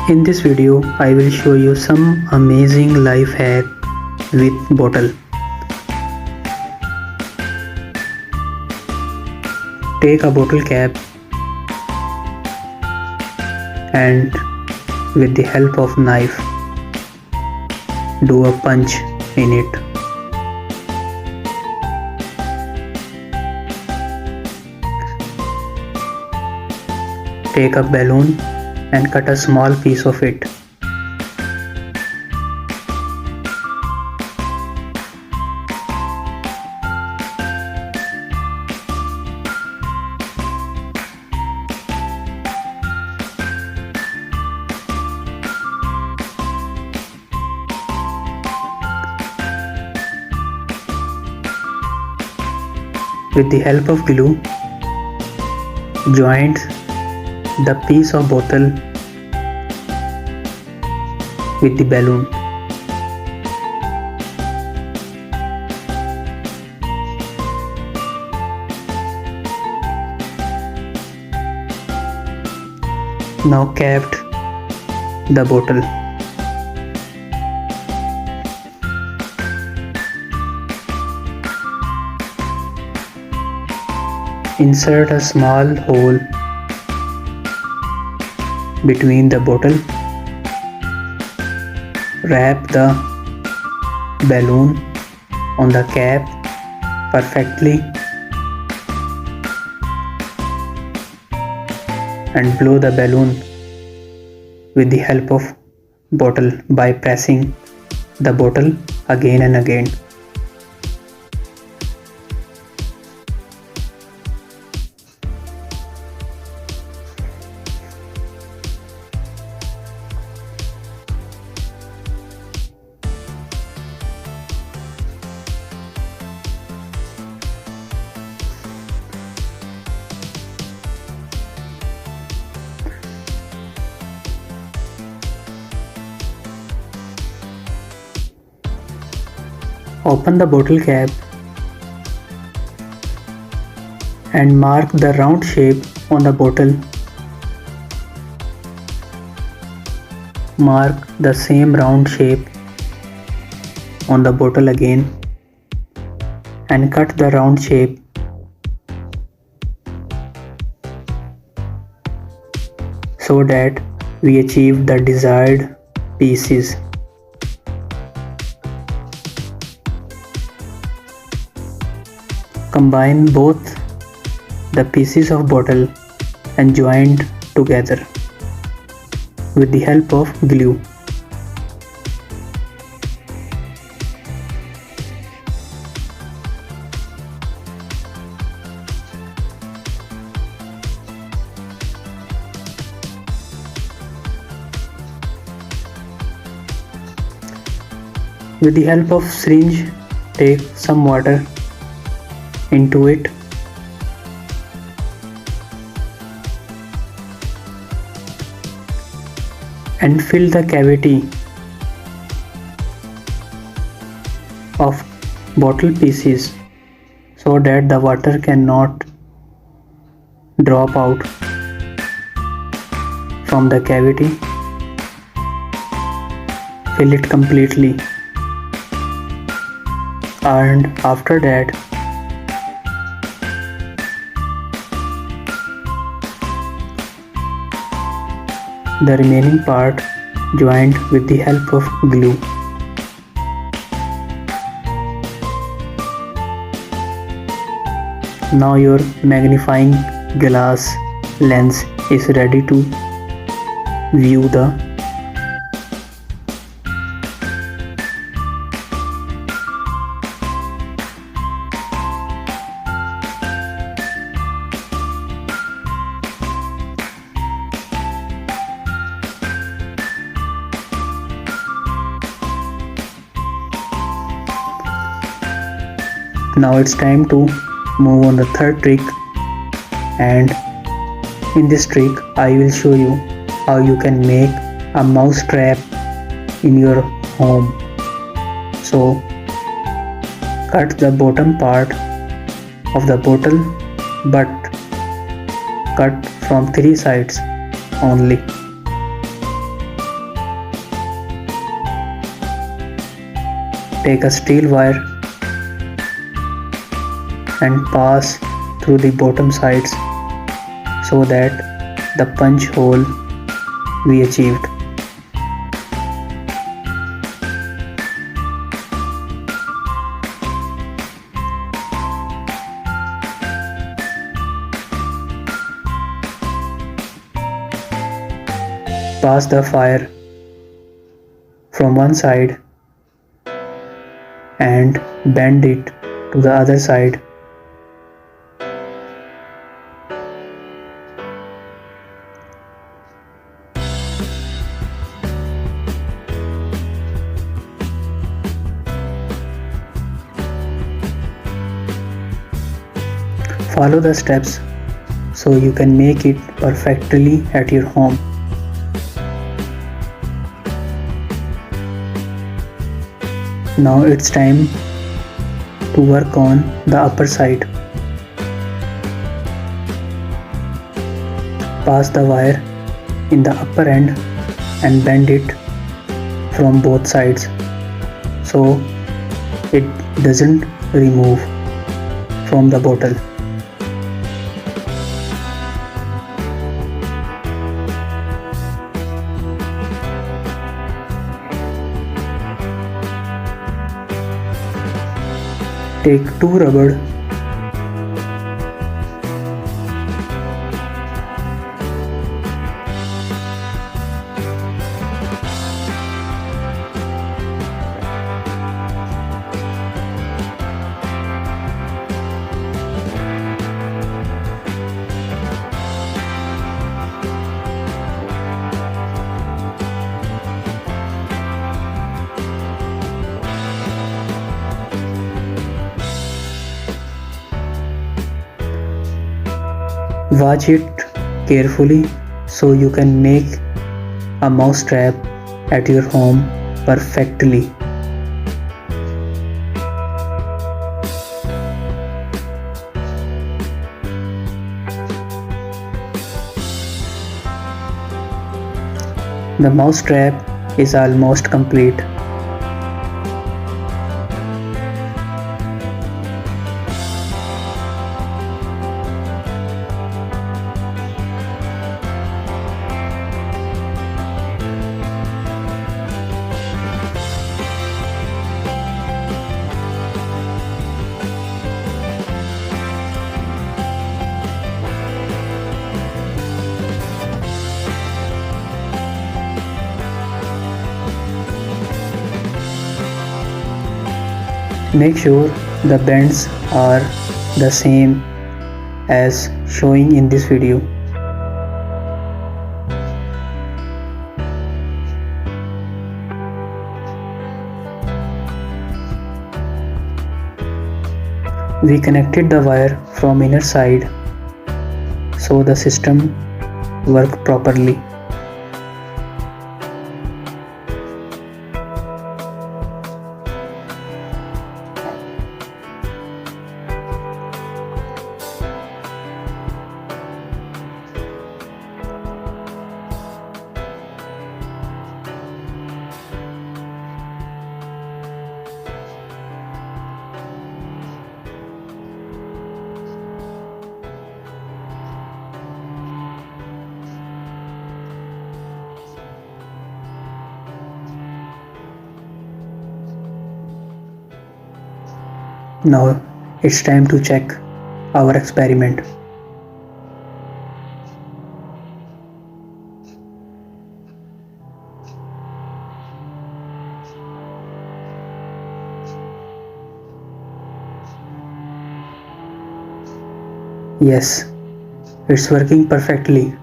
In this video, I will show you some amazing life hack with bottle. Take a bottle cap and with the help of knife, do a punch in it. Take a balloon and cut a small piece of it. With the help of glue, join the piece of bottle with the balloon. Now cap the bottle. Insert a small hole between the bottle. Wrap the balloon on the cap perfectly and blow the balloon with the help of bottle by pressing the bottle again and again. Open the bottle cap and mark the round shape on the bottle. Mark the same round shape on the bottle again and cut the round shape. So that we achieve the desired pieces. Combine both the pieces of bottle and join together with the help of glue. With the help of syringe, take some water into it and fill the cavity of bottle pieces so that the water cannot drop out from the cavity. Fill it completely, and after that the remaining part joined with the help of glue. Now your magnifying glass lens is ready to view the Now it's time to move on the third trick, and in this trick I will show you how you can make a mouse trap in your home. So cut the bottom part of the bottle, but cut from 3 sides only. Take a steel wire and pass through the bottom sides so that the punch hole we achieved. Pass the fire from one side and bend it to the other side. Follow the steps so you can make it perfectly at your home. Now it's time to work on the upper side. Pass the wire in the upper end and bend it from both sides so it doesn't remove from the bottle. Take two rubber Watch it carefully so you can make a mouse trap at your home perfectly. The mouse trap is almost complete. Make sure the bends are the same as showing in this video. We connected the wire from inner side so the system work properly. Now it's time to check our experiment. Yes, it's working perfectly.